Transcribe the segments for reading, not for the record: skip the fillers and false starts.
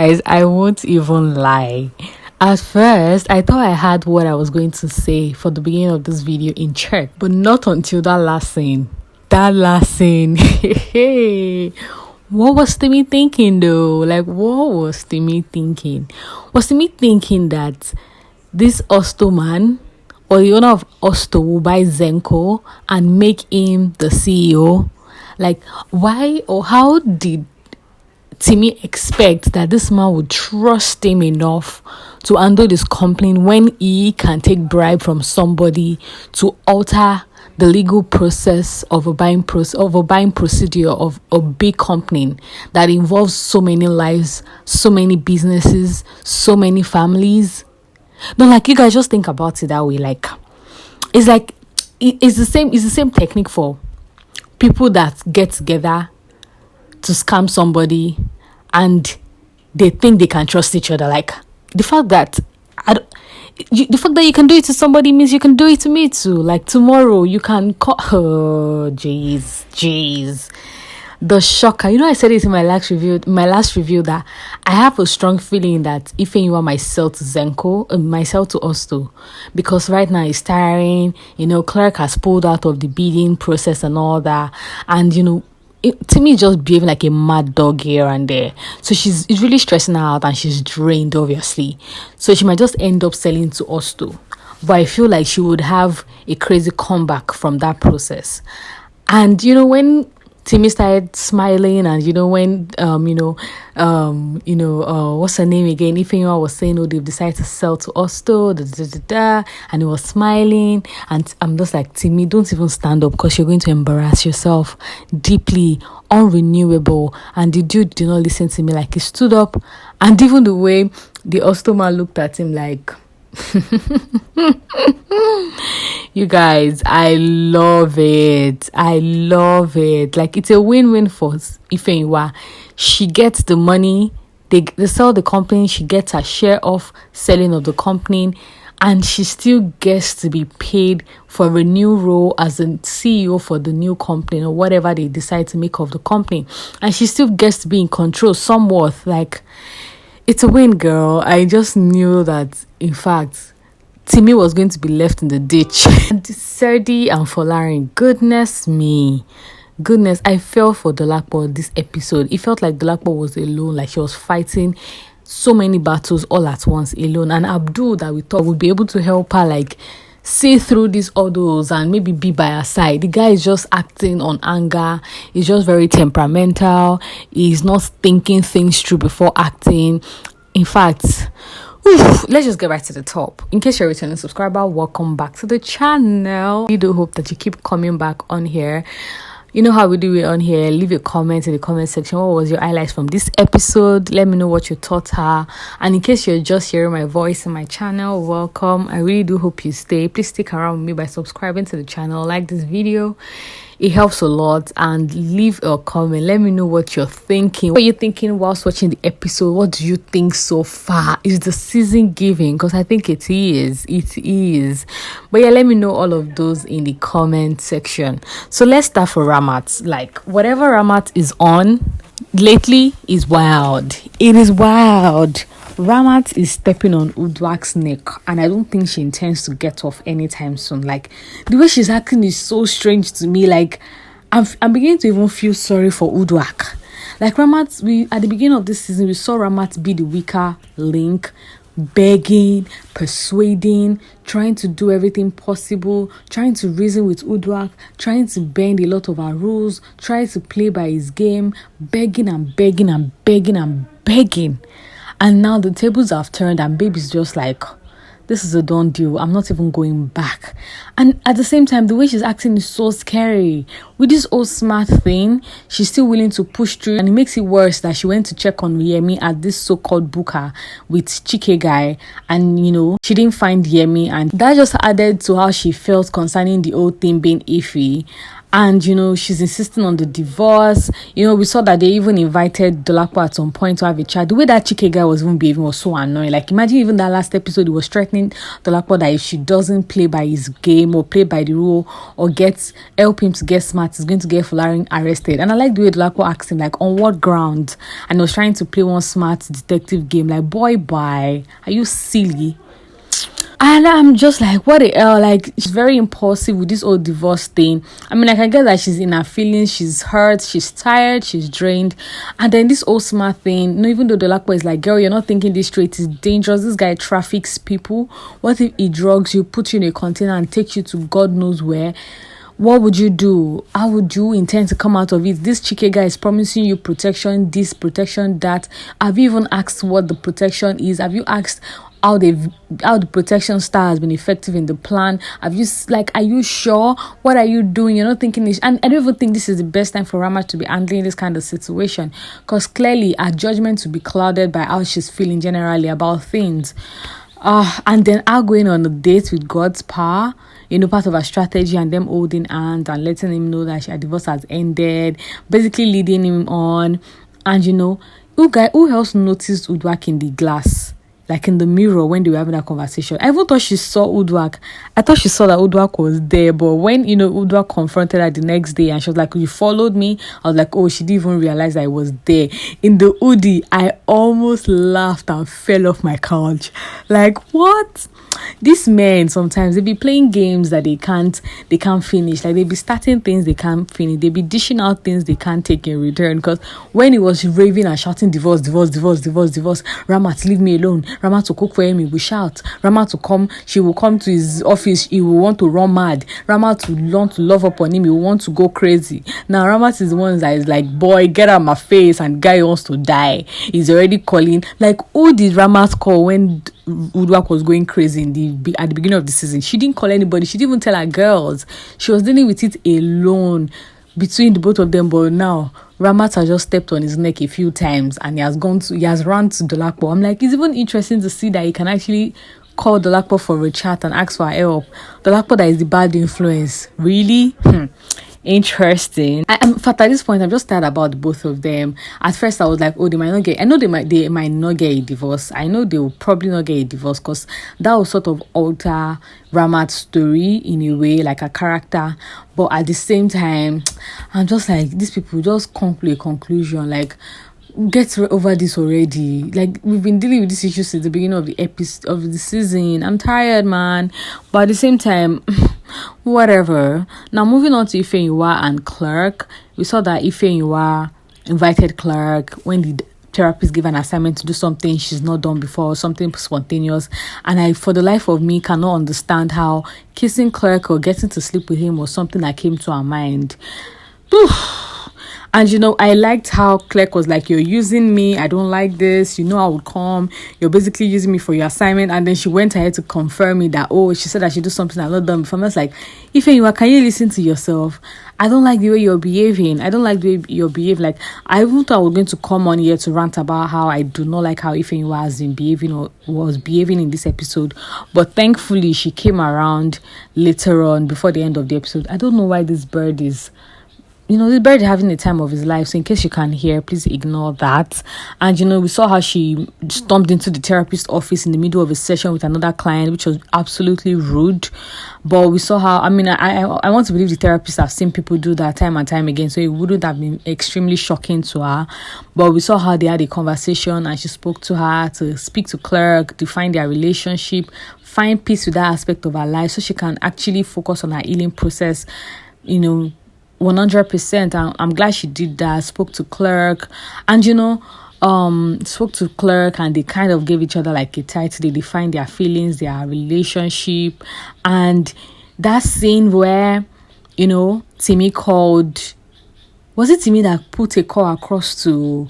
Guys, I won't even lie. At first, I thought I had what I was going to say for the beginning of this video in check, but not until that last scene. That last scene. What was Timmy thinking though? Like, what was Timmy thinking? Was Timmy thinking that this Osto man or the owner of Osto will buy Zenko and make him the CEO? Like, why or how did Timmy expect that this man would trust him enough to handle this complaint when he can take bribe from somebody to alter the legal process of a buying procedure of a big company that involves so many lives, so many businesses, so many families? No, like, you guys just think about it that way. Like, it's the same technique for people that get together to scam somebody and they think they can trust each other. Like, the fact that you can do it to somebody means you can do it to me too. Like, tomorrow you can call. Oh, jeez. The shocker. You know, I said it in my last review that I have a strong feeling that Ifeyinwa might sell to Zenko, might sell to Osto, because right now it's tiring. You know, clerk has pulled out of the bidding process and all that, and you know, Timmy is just behaving like a mad dog here and there. So it's really stressing her out and she's drained, obviously. So she might just end up selling to us too. But I feel like she would have a crazy comeback from that process. And you know, when Timmy started smiling, and you know, when what's her name again? Ifeyinwa was saying, oh, they've decided to sell to Osto, and he was smiling, and I'm just like, Timmy, don't even stand up because you're going to embarrass yourself deeply, unrenewable. And the dude did not listen to me. Like, he stood up, and even the way the Osto man looked at him, like, you guys, I love it. Like, it's a win-win for Ifeyinwa. She gets the money, they sell the company, she gets her share of selling of the company, and she still gets to be paid for a new role as a CEO for the new company or whatever they decide to make of the company, and she still gets to be in control somewhat. Like, it's a win, girl. I just knew that, in fact, Timmy was going to be left in the ditch. And Serdi and Folarin, goodness, I fell for Dolapo this episode. It felt like Dolapo was alone, like she was fighting so many battles all at once alone. And Abdul, that we thought would be able to help her, like, see through these hurdles and maybe be by her side. The guy is just acting on anger. He's just very temperamental. He's not thinking things through before acting. In fact, let's just get right to the top. In case you're a returning subscriber, welcome back to the channel. We do hope that you keep coming back on here. You know how we do it on here. Leave a comment in the comment section. What was your highlights from this episode? Let me know what your thoughts are. And in case you're just hearing my voice in my channel, welcome. I really do hope you stay. Please stick around with me by subscribing to the channel. Like this video. It helps a lot. And leave a comment. Let me know what you're thinking. What are you thinking whilst watching the episode? What do you think so far? Is the season giving? Because I think it is. It is. But yeah, let me know all of those in the comment section. So let's start for Ramat. Like, whatever Ramat is on lately is wild. It is wild. Ramat is stepping on Udak's neck, and I don't think she intends to get off anytime soon. Like, the way she's acting is so strange to me. Like, I'm beginning to even feel sorry for Udak. Like, Ramat, at the beginning of this season, we saw Ramat be the weaker link, begging, persuading, trying to do everything possible, trying to reason with Udak, trying to bend a lot of our rules, trying to play by his game, begging and begging and begging and begging. And now the tables have turned and baby's just like, this is a done deal. I'm not even going back. And at the same time, the way she's acting is so scary. With this old smart thing, she's still willing to push through. And it makes it worse that she went to check on Yemi at this so-called booker with Chike guy. And, you know, she didn't find Yemi. And that just added to how she felt concerning the whole thing being Ivie. And, she's insisting on the divorce. We saw that they even invited Dolapo at some point to have a chat. The way that Chike guy was even behaving was so annoying. Like, imagine even that last episode, he was threatening Dolapo that if she doesn't play by his game or play by the rule or help him to get smart, he's going to get Folarin arrested. And I like the way Dolapo asked him, like, on what ground? And he was trying to play one smart detective game. Like, boy, bye. Are you silly? And I'm just like, what the hell? Like, she's very impulsive with this whole divorce thing. I mean, I can get that she's in her feelings, she's hurt, she's tired, she's drained. And then this whole smart thing, even though Dolapo is like, girl, you're not thinking this straight, it's dangerous. This guy traffics people. What if he drugs you, puts you in a container and takes you to God knows where? What would you do? How would you intend to come out of it? This Chike guy is promising you protection, this, protection, that. Have you even asked what the protection is? Have you asked how the protection star has been effective in the plan? Have you, are you sure? What are you doing? You're not thinking this. And I don't even think this is the best time for Ramat to be handling this kind of situation, because clearly her judgment will be clouded by how she's feeling generally about things. And then her going on a date with God's power, part of her strategy, and them holding hands and letting him know that her divorce has ended, basically leading him on. And who else noticed Udak in the glass? Like in the mirror when they were having that conversation. I even thought she saw Udak. I thought she saw that Udak was there. But when, Udak confronted her the next day and she was like, you followed me? I was like, oh, she didn't even realize I was there. In the hoodie, I almost laughed and fell off my couch. Like, what? These men, sometimes, they be playing games that they can't finish. Like, they be starting things they can't finish. They be dishing out things they can't take in return. Because when he was raving and shouting, divorce, Ramat, leave me alone. Ramat to cook for him, he will shout. Ramat to come, she will come to his office, he will want to run mad. Ramat will want to love up on him, he will want to go crazy. Now, Ramat is the one that is like, boy, get out of my face, and guy wants to die. He's already calling. Like, who did Ramat call when Udak was going crazy at the beginning of the season? She didn't call anybody. She didn't even tell her girls. She was dealing with it alone between the both of them. But now Ramat has just stepped on his neck a few times and he has run to Dolapo. I'm like, it's even interesting to see that he can actually call Dolapo for a chat and ask for help. Dolapo that is the bad influence. Really? Interesting. In fact, at this point, I'm just tired about both of them. At first, I was like, oh, they might not get. I know they might not get a divorce. I know they will probably not get a divorce because that will sort of alter Ramat's story in a way, like a character. But at the same time, I'm just like, these people just come to a conclusion. Like, get over this already. Like, we've been dealing with this issue since the beginning of the episode of the season. I'm tired, man. But at the same time, whatever. Now, moving on to Ifeyinwa and Clark. We saw that Ifeyinwa invited Clark when the therapist gave an assignment to do something she's not done before, something spontaneous. And I, for the life of me, cannot understand how kissing Clark or getting to sleep with him was something that came to her mind. And I liked how Clark was like, you're using me, I don't like this, I would come, you're basically using me for your assignment. And then she went ahead to confirm me that, she said I should do something I've not done before. I was like, Ifeyinwa, can you listen to yourself? I don't like the way you're behaving. I don't like the way you're behaving. Like, I even thought I was going to come on here to rant about how I do not like how Ifeyinwa has been behaving or was behaving in this episode. But thankfully, she came around later on before the end of the episode. I don't know why this bird is... this bird having the time of his life. So in case you can't hear, please ignore that. And we saw how she stormed into the therapist's office in the middle of a session with another client, which was absolutely rude. But we saw how, I want to believe the therapists have seen people do that time and time again, so it wouldn't have been extremely shocking to her. But we saw how they had a conversation and she spoke to her to speak to Clark, define their relationship, find peace with that aspect of her life so she can actually focus on her healing process, 100%. I'm glad she did that. Spoke to Clark and spoke to Clark and they kind of gave each other like a title. They defined their feelings, their relationship. And that scene where Timmy called, was it Timmy that put a call across to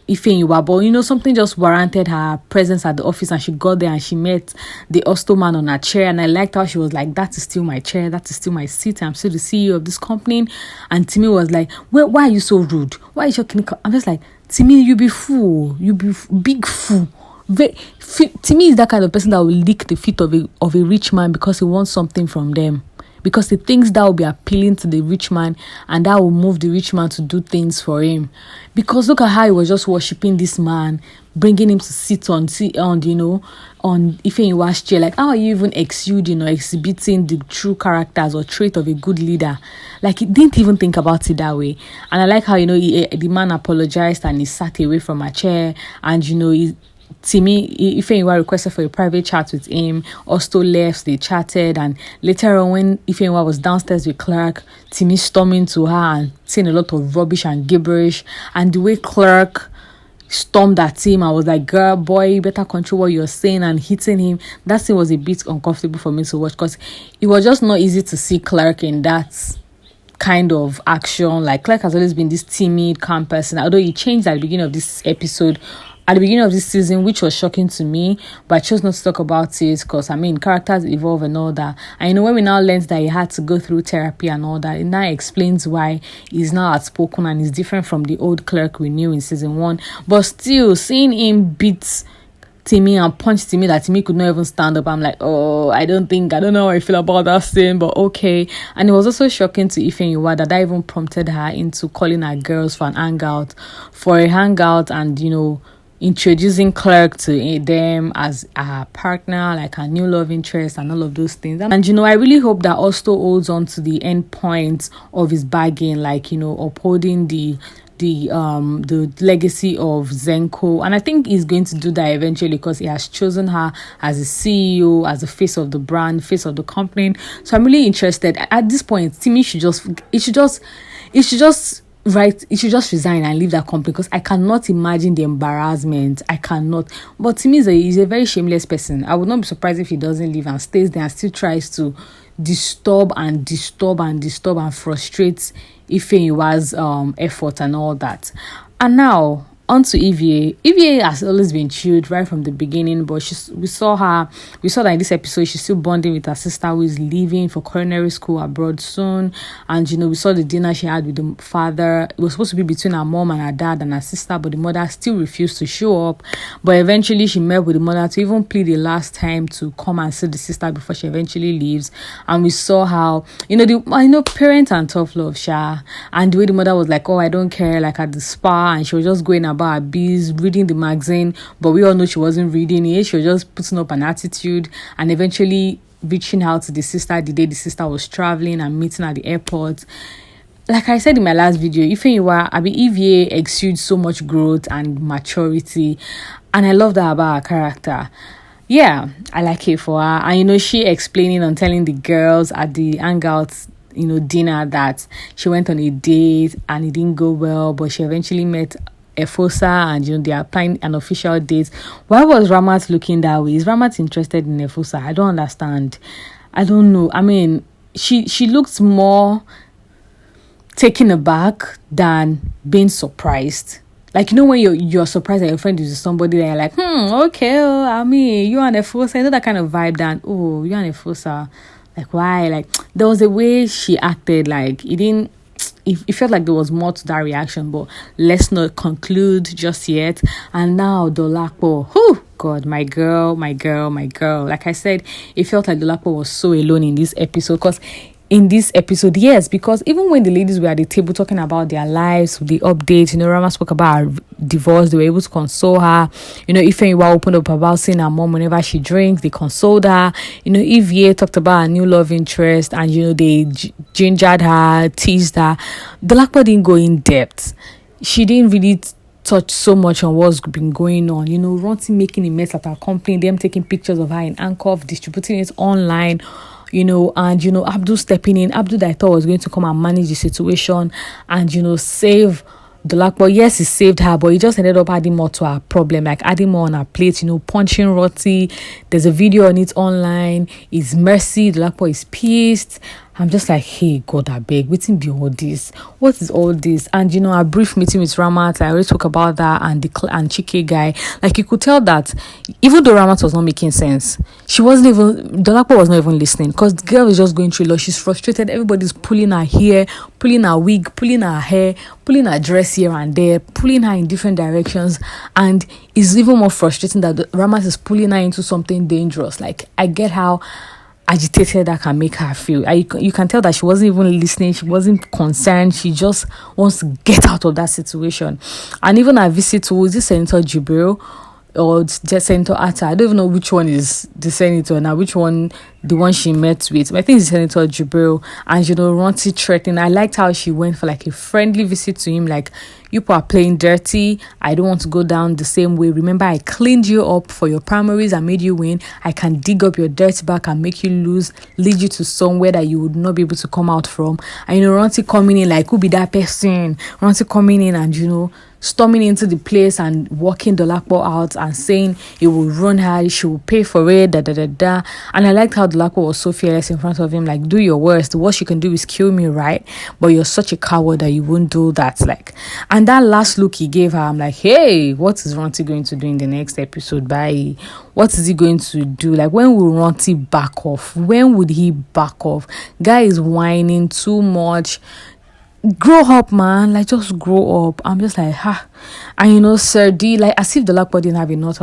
Ifeyinwa, but something just warranted her presence at the office and she got there and she met the hosto man on her chair. And I liked how she was like, that is still my chair, that is still my seat, I'm still the CEO of this company. And Timmy was like, well, why are you so rude? Why is your clinical? I'm just like, Timmy, you be fool, big fool. Timmy is that kind of person that will lick the feet of a rich man because he wants something from them. because he thinks that will be appealing to the rich man and that will move the rich man to do things for him. Because look at how he was just worshipping this man, bringing him to sit on Ifeyinwa's chair. Like, how are you even exhibiting the true characters or trait of a good leader? Like, he didn't even think about it that way. And I like how, the man apologized and he sat away from her chair, and, Ifeyinwa requested for a private chat with him. Osto left, they chatted, and later on when Ifeyinwa was downstairs with Clark, Timi storming to her and saying a lot of rubbish and gibberish. And the way Clark stormed at him, I was like, girl, boy, you better control what you're saying, and hitting him. That scene was a bit uncomfortable for me to watch, because it was just not easy to see Clark in that kind of action. Like, Clark has always been this timid, calm person, although he changed at the beginning of this episode, at the beginning of this season, which was shocking to me, but I chose not to talk about it because, characters evolve and all that. And when we now learned that he had to go through therapy and all that, it now explains why he's now outspoken and is different from the old Clark we knew in season 1. But still, seeing him beat Timmy and punch Timmy that Timmy could not even stand up, I'm like, oh, I don't know how I feel about that scene, but okay. And it was also shocking to Ifeyinwa that even prompted her into calling her girls for a hangout, and introducing Clark to them as a partner, like a new love interest and all of those things. And I really hope that Osto holds on to the end point of his bargain, like, upholding the legacy of Zenko. And I think he's going to do that eventually, because he has chosen her as a CEO, as the face of the brand, face of the company. So I'm really interested. At this point, Timmy should just resign and leave that company, because I cannot imagine the embarrassment. I cannot. But Timmy is a very shameless person. I would not be surprised if he doesn't leave and stays there and still tries to disturb and frustrate Ifeyinwa's effort and all that. And now on to Ivie. Ivie has always been chilled right from the beginning, but we saw that in this episode she's still bonding with her sister, who is leaving for culinary school abroad soon. And we saw the dinner she had with the father. It was supposed to be between her mom and her dad and her sister, but the mother still refused to show up. But eventually she met with the mother to even plead the last time to come and see the sister before she eventually leaves. And we saw how parents and tough love, Sha. And the way the mother was like, oh, I don't care, like at the spa, and she was just going about her biz, reading the magazine, but we all know she wasn't reading it. She was just putting up an attitude, and eventually reaching out to the sister the day the sister was traveling and meeting at the airport. Like I said in my last video, Ivie exudes so much growth and maturity, and I love that about her character. Yeah, I like it for her. And she explaining and telling the girls at the hangouts, dinner, that she went on a date and it didn't go well, but she eventually met Efosa, and they are planning an official date. Why was Ramat looking that way? Is Ramat interested in Efosa? I don't understand. I don't know. She looked more taken aback than being surprised. Like, when you're surprised that your friend is somebody that you're like, okay, you and Efosa, that kind of vibe. Then, oh, you and Efosa, like, why? Like, there was a way she acted, like, it felt like there was more to that reaction, but let's not conclude just yet. And now Dolapo, God, my girl. Like I said, it felt like Dolapo was so alone in this episode, yes, because even when the ladies were at the table talking about their lives, the updates, Rama spoke about her divorce, they were able to console her. Ifeyinwa opened up about seeing her mom whenever she drinks, they consoled her. Ivie talked about her new love interest, and they gingered her, teased her. Dolapo didn't go in depth. She didn't really touch so much on what's been going on. Ranti making a mess at her company, them taking pictures of her in handcuff, distributing it online. Abdul stepping in. Abdul, that I thought was going to come and manage the situation and, save Dolapo. Yes, he saved her, but he just ended up adding more to her problem, like adding more on her plate, punching Ranti. There's a video on it online. It's messy. Dolapo is pissed. I'm just like, hey, God, I beg, waiting be all this. What is all this? And, a brief meeting with Ramat, I already talk about that, and Chike guy. Like, you could tell that even though Ramat was not making sense, Dolapo was not even listening, because the girl is just going through a lot. She's frustrated. Everybody's pulling her hair, pulling her wig, pulling her hair, pulling her dress here and there, pulling her in different directions. And it's even more frustrating that Ramat is pulling her into something dangerous. Like, I get how agitated that can make her feel. You can tell that she wasn't even listening, she wasn't concerned, she just wants to get out of that situation. And even her visit to, was this Senator Jibril or just Senator Atta? I don't even know which one is the senator now, which one, the one she met with. I think it's Senator Jibril. And Ranti threatened. I liked how she went for like a friendly visit to him, like, you people are playing dirty, I don't want to go down the same way. Remember, I cleaned you up for your primaries, I made you win. I can dig up your dirt back and make you lose, lead you to somewhere that you would not be able to come out from. And Ranti coming in like, who be that person? Ranti coming in and storming into the place and walking Dolapo out and saying he will run her, she will pay for it, And I liked how Dolapo was so fearless in front of him, like, do your worst. The worst you can do is kill me, right? But you're such a coward that you won't do that. Like, and that last look he gave her, I'm like, hey, what is Ranti going to do in the next episode? Bye. What is he going to do? Like, when will Ranti back off? When would he back off? Guy is whining too much. Grow up, man. Like, just grow up. I'm just like, ha. And Serdi, like, as if the Dolapo didn't have enough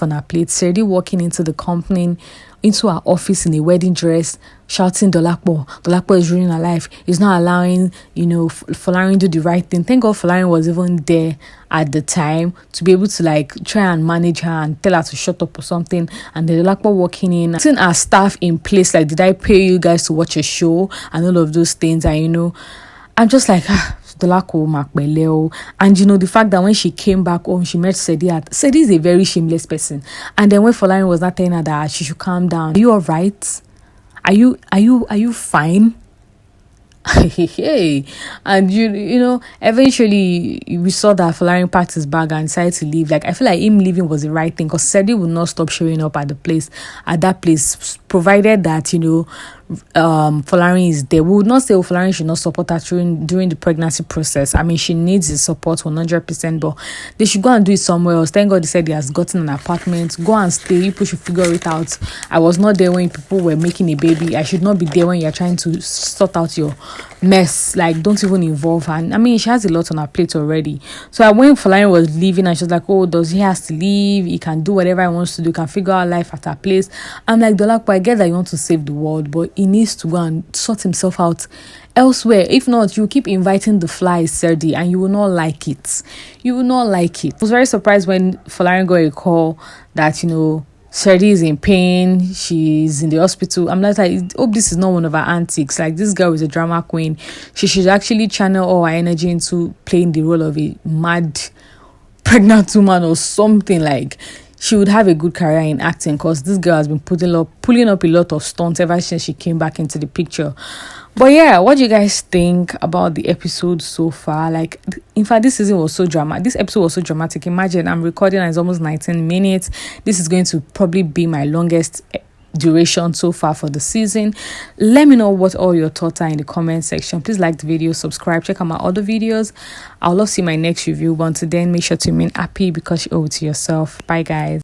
on her plate. Serdi walking into the company, into her office in a wedding dress, shouting, Dolapo is ruining her life. He's not allowing, Folarin do the right thing. Thank God Folarin was even there at the time to be able to, like, try and manage her and tell her to shut up or something. And the Dolapo walking in, putting our staff in place, like, did I pay you guys to watch a show? And all of those things. And, I'm just like, Dolapo Makbeleo. And the fact that when she came back home, she met Sedi is a very shameless person. And then when Folarin was not telling her that she should calm down, are you all right? Are you fine? Hey, and eventually we saw that Folarin packed his bag and decided to leave. Like, I feel like him leaving was the right thing, because Sedi would not stop showing up at that place, provided that Folarin is there. We would not say Folarin should not support her during the pregnancy process. I mean, she needs his support 100%, but they should go and do it somewhere else. Thank God he said he has gotten an apartment. Go and stay. People should figure it out. I was not there when people were making a baby. I should not be there when you're trying to sort out your mess. Like, don't even involve her. And I mean, she has a lot on her plate already. So when Folarin was leaving, and she was like, oh, does he has to leave? He can do whatever he wants to do. He can figure out life at her place. I'm like, Dolapo, I get that you want to save the world, but he needs to go and sort himself out elsewhere. If not, you keep inviting the flies, Serdi, and you will not like it. You will not like it. I was very surprised when Folarin got a call that, Serdi is in pain, she's in the hospital. I'm like, I hope this is not one of her antics. Like, this girl is a drama queen. She should actually channel all her energy into playing the role of a mad pregnant woman or something. Like, she would have a good career in acting, because this girl has been pulling up a lot of stunts ever since she came back into the picture. But yeah, what do you guys think about the episode so far? Like, in fact, this season was so dramatic. This episode was so dramatic. Imagine, I'm recording and it's almost 19 minutes. This is going to probably be my longest duration so far for the season. Let me know what all your thoughts are in the comment section. Please like the video, subscribe, check out my other videos. I'll love to see my next review. But until then, make sure to remain happy, because you owe it to yourself. Bye guys.